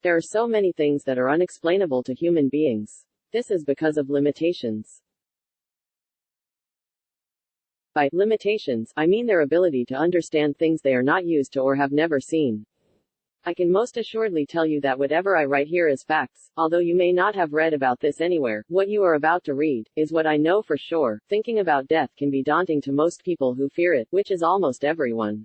There are so many things that are unexplainable to human beings. This is because of limitations. By limitations, I mean their ability to understand things they are not used to or have never seen. I can most assuredly tell you that whatever I write here is facts, although you may not have read about this anywhere. What you are about to read is what I know for sure. Thinking about death can be daunting to most people who fear it, which is almost everyone.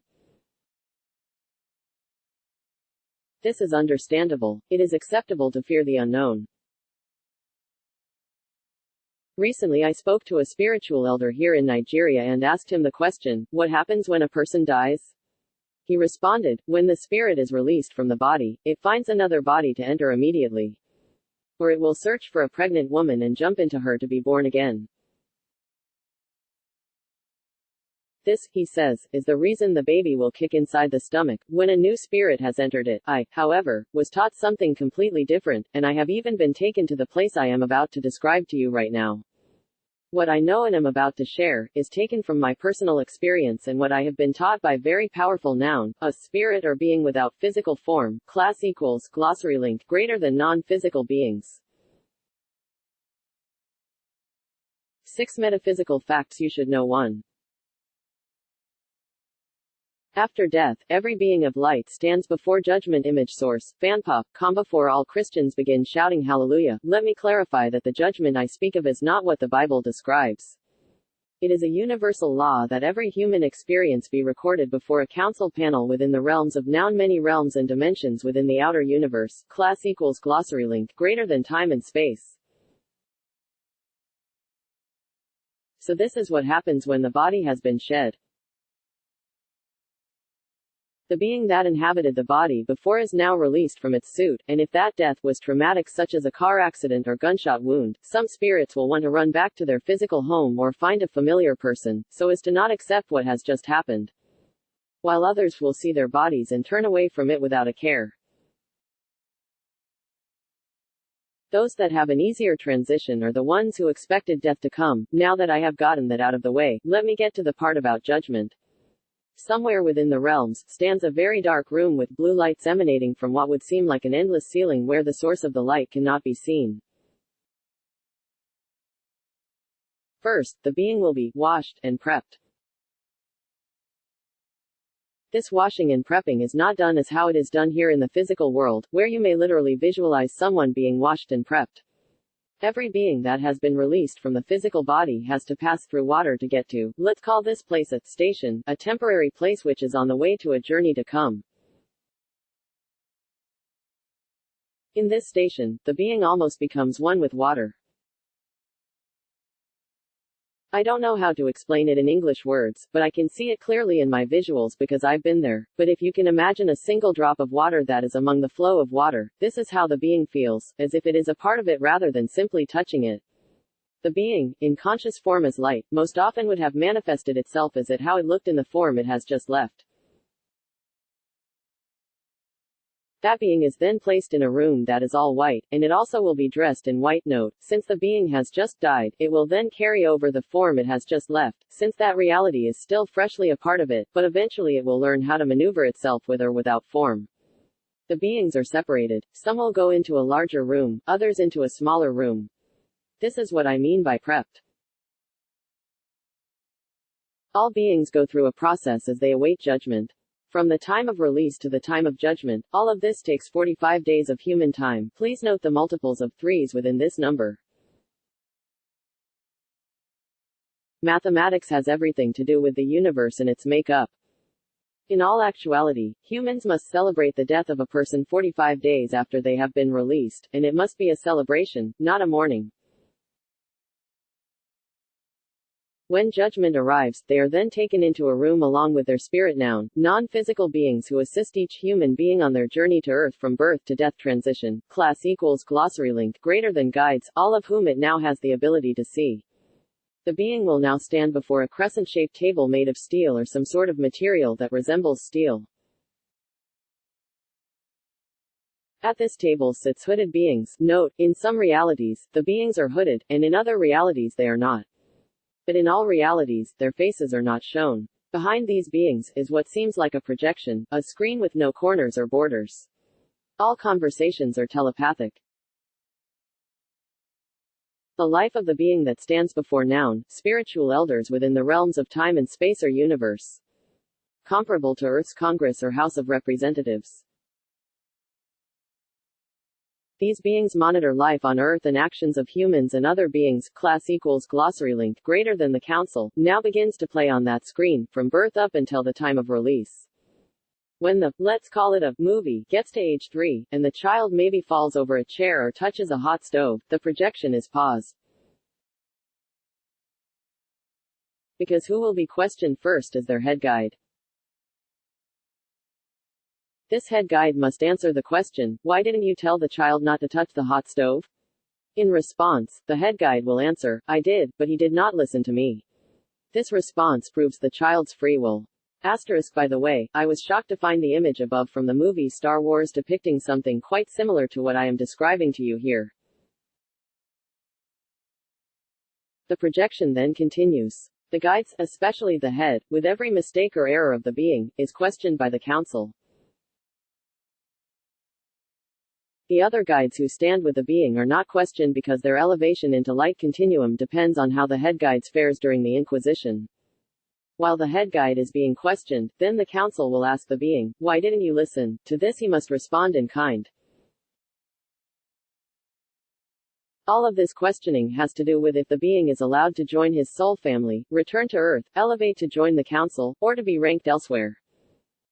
This is understandable. It is acceptable to fear the unknown. Recently I spoke to a spiritual elder here in Nigeria and asked him the question, what happens when a person dies? He responded, when the spirit is released from the body, it finds another body to enter immediately. Or it will search for a pregnant woman and jump into her to be born again. This, he says, is the reason the baby will kick inside the stomach, when a new spirit has entered it. I, however, was taught something completely different, and I have even been taken to the place I am about to describe to you right now. What I know and am about to share, is taken from my personal experience and what I have been taught by very powerful noun, a spirit or being without physical form, class equals, glossary link, greater than non-physical beings. 6 metaphysical facts you should know. 1. After death, every being of light stands before judgment. Image source, fanpop, before all Christians begin shouting hallelujah. Let me clarify that the judgment I speak of is not what the Bible describes. It is a universal law that every human experience be recorded before a council panel within the realms of noun. Many realms and dimensions within the outer universe, class equals, glossary link, greater than time and space. So this is what happens when the body has been shed. The being that inhabited the body before is now released from its suit, and if that death was traumatic such as a car accident or gunshot wound, some spirits will want to run back to their physical home or find a familiar person, so as to not accept what has just happened. While others will see their bodies and turn away from it without a care. Those that have an easier transition are the ones who expected death to come. Now that I have gotten that out of the way, let me get to the part about judgment. Somewhere within the realms, stands a very dark room with blue lights emanating from what would seem like an endless ceiling where the source of the light cannot be seen. First, the being will be washed and prepped. This washing and prepping is not done as how it is done here in the physical world, where you may literally visualize someone being washed and prepped. Every being that has been released from the physical body has to pass through water to get to, let's call this place a station, a temporary place which is on the way to a journey to come. In this station, the being almost becomes one with water. I don't know how to explain it in English words, but I can see it clearly in my visuals because I've been there. But if you can imagine a single drop of water that is among the flow of water, this is how the being feels, as if it is a part of it rather than simply touching it. The being, in conscious form as light, most often would have manifested itself as how it looked in the form it has just left. That being is then placed in a room that is all white, and it also will be dressed in white. Note, since the being has just died, it will then carry over the form it has just left, since that reality is still freshly a part of it, but eventually it will learn how to maneuver itself with or without form. The beings are separated. Some will go into a larger room, others into a smaller room. This is what I mean by prepped. All beings go through a process as they await judgment. From the time of release to the time of judgment, all of this takes 45 days of human time. Please note the multiples of 3s within this number. Mathematics has everything to do with the universe and its makeup. In all actuality, humans must celebrate the death of a person 45 days after they have been released, and it must be a celebration, not a mourning. When judgment arrives, they are then taken into a room along with their spirit noun, non-physical beings who assist each human being on their journey to Earth from birth to death transition, class equals, glossary link, greater than guides, all of whom it now has the ability to see. The being will now stand before a crescent-shaped table made of steel or some sort of material that resembles steel. At this table sits hooded beings. Note, in some realities, the beings are hooded, and in other realities they are not. But in all realities, their faces are not shown. Behind these beings, is what seems like a projection, a screen with no corners or borders. All conversations are telepathic. The life of the being that stands before noun, spiritual elders within the realms of time and space or universe. Comparable to Earth's Congress or House of Representatives. These beings monitor life on Earth and actions of humans and other beings. Class equals glossary link greater than the council, now begins to play on that screen, from birth up until the time of release. When the, let's call it a, movie, gets to age 3, and the child maybe falls over a chair or touches a hot stove, the projection is paused. Because who will be questioned first is their head guide. This head guide must answer the question, why didn't you tell the child not to touch the hot stove? In response, the head guide will answer, I did, but he did not listen to me. This response proves the child's free will. Asterisk. By the way, I was shocked to find the image above from the movie Star Wars depicting something quite similar to what I am describing to you here. The projection then continues. The guides, especially the head, with every mistake or error of the being, is questioned by the council. The other guides who stand with the being are not questioned because their elevation into light continuum depends on how the head guides fares during the Inquisition. While the head guide is being questioned, then the council will ask the being, why didn't you listen? To this he must respond in kind. All of this questioning has to do with if the being is allowed to join his soul family, return to Earth, elevate to join the council, or to be ranked elsewhere.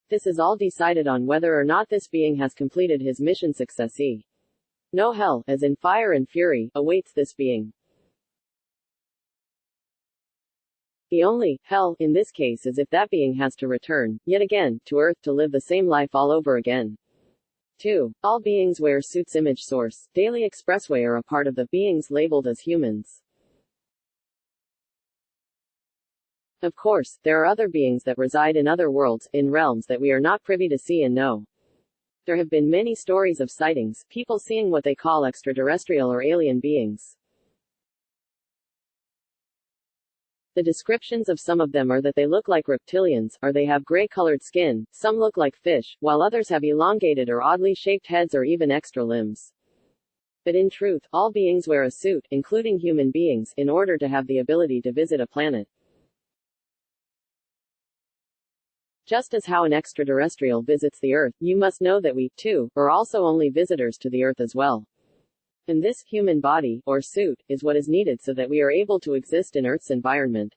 This is all decided on whether or not this being has completed his mission. Success. No hell, as in fire and fury, awaits this being. The only hell, in this case, is if that being has to return, yet again, to Earth to live the same life all over again. 2. All beings wear suits. Image source, Daily Expressway are a part of the beings labeled as humans. Of course, there are other beings that reside in other worlds, in realms that we are not privy to see and know. There have been many stories of sightings, people seeing what they call extraterrestrial or alien beings. The descriptions of some of them are that they look like reptilians, or they have gray-colored skin, some look like fish, while others have elongated or oddly shaped heads or even extra limbs. But in truth, all beings wear a suit, including human beings, in order to have the ability to visit a planet. Just as how an extraterrestrial visits the Earth, you must know that we, too, are also only visitors to the Earth as well. And this human body, or suit, is what is needed so that we are able to exist in Earth's environment.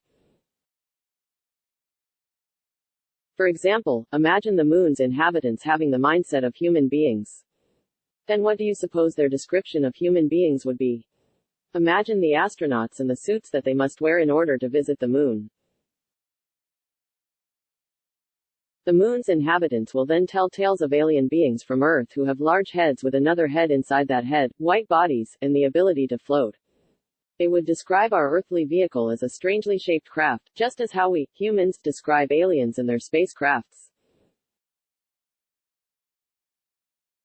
For example, imagine the moon's inhabitants having the mindset of human beings. Then what do you suppose their description of human beings would be? Imagine the astronauts and the suits that they must wear in order to visit the moon. The moon's inhabitants will then tell tales of alien beings from Earth who have large heads with another head inside that head, white bodies, and the ability to float. They would describe our earthly vehicle as a strangely shaped craft, just as how we, humans, describe aliens and their spacecrafts.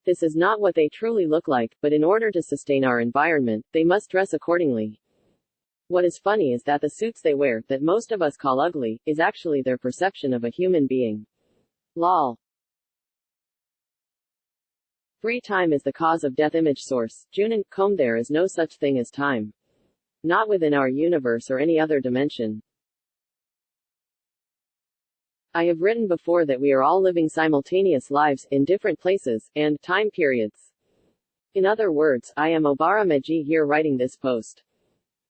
This is not what they truly look like, but in order to sustain our environment, they must dress accordingly. What is funny is that the suits they wear, that most of us call ugly, is actually their perception of a human being. Lol. Free time is the cause of death. Image source, Junin, comb. There is no such thing as time. Not within our universe or any other dimension. I have written before that we are all living simultaneous lives, in different places, and time periods. In other words, I am Obara Meji here writing this post.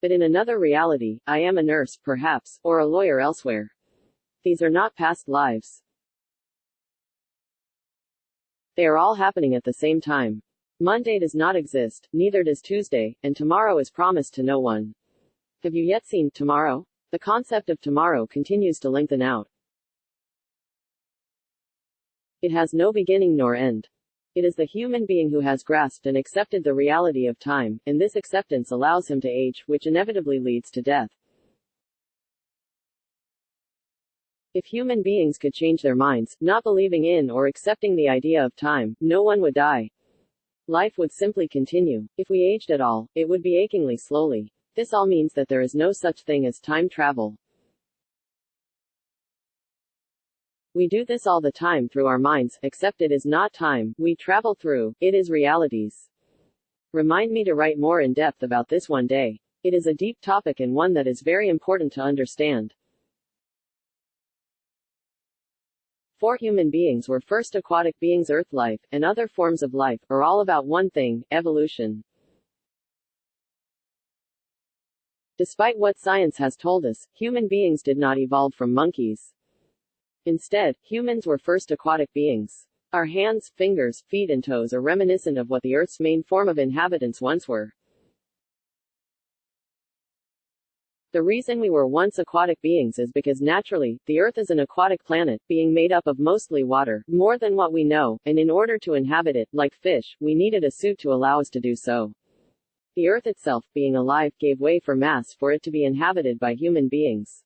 But in another reality, I am a nurse, perhaps, or a lawyer elsewhere. These are not past lives. They are all happening at the same time. Monday does not exist, neither does Tuesday, and tomorrow is promised to no one. Have you yet seen tomorrow? The concept of tomorrow continues to lengthen out. It has no beginning nor end. It is the human being who has grasped and accepted the reality of time, and this acceptance allows him to age, which inevitably leads to death. If human beings could change their minds, not believing in or accepting the idea of time, no one would die. Life would simply continue. If we aged at all, it would be achingly slowly. This all means that there is no such thing as time travel. We do this all the time through our minds, except it is not time we travel through, it is realities. Remind me to write more in depth about this one day. It is a deep topic and one that is very important to understand. 4 human beings were first aquatic beings. Earth life, and other forms of life, are all about one thing, evolution. Despite what science has told us, human beings did not evolve from monkeys. Instead, humans were first aquatic beings. Our hands, fingers, feet and toes are reminiscent of what the Earth's main form of inhabitants once were. The reason we were once aquatic beings is because naturally, the Earth is an aquatic planet, being made up of mostly water, more than what we know, and in order to inhabit it, like fish, we needed a suit to allow us to do so. The Earth itself, being alive, gave way for mass for it to be inhabited by human beings.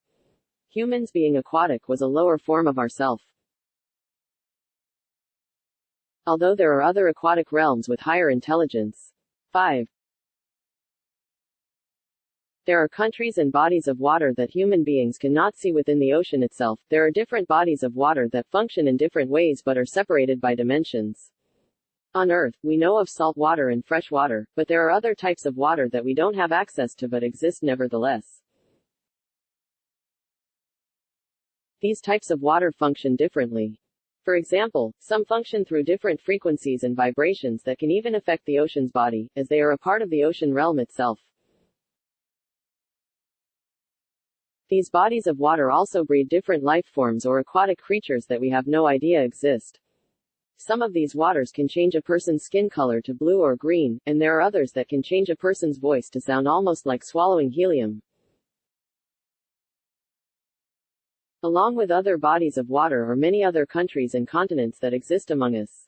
Humans being aquatic was a lower form of ourself. Although there are other aquatic realms with higher intelligence. 5. There are countries and bodies of water that human beings cannot see within the ocean itself. There are different bodies of water that function in different ways but are separated by dimensions. On Earth, we know of salt water and fresh water, but there are other types of water that we don't have access to but exist nevertheless. These types of water function differently. For example, some function through different frequencies and vibrations that can even affect the ocean's body, as they are a part of the ocean realm itself. These bodies of water also breed different life forms or aquatic creatures that we have no idea exist. Some of these waters can change a person's skin color to blue or green, and there are others that can change a person's voice to sound almost like swallowing helium. Along with other bodies of water are many other countries and continents that exist among us.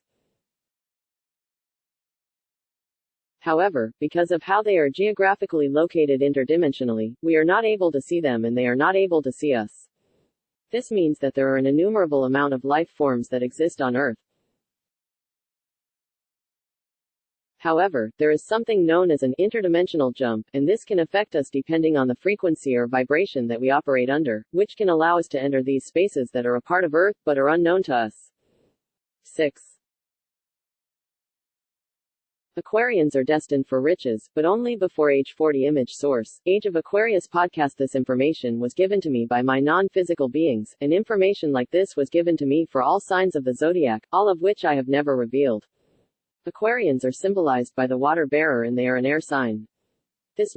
However, because of how they are geographically located interdimensionally, we are not able to see them and they are not able to see us. This means that there are an innumerable amount of life forms that exist on Earth. However, there is something known as an interdimensional jump, and this can affect us depending on the frequency or vibration that we operate under, which can allow us to enter these spaces that are a part of Earth but are unknown to us. 6. Aquarians are destined for riches, but only before age 40. Image source, Age of Aquarius podcast. This information was given to me by my non-physical beings, and information like this was given to me for all signs of the zodiac, all of which I have never revealed. Aquarians are symbolized by the water bearer and they are an air sign. This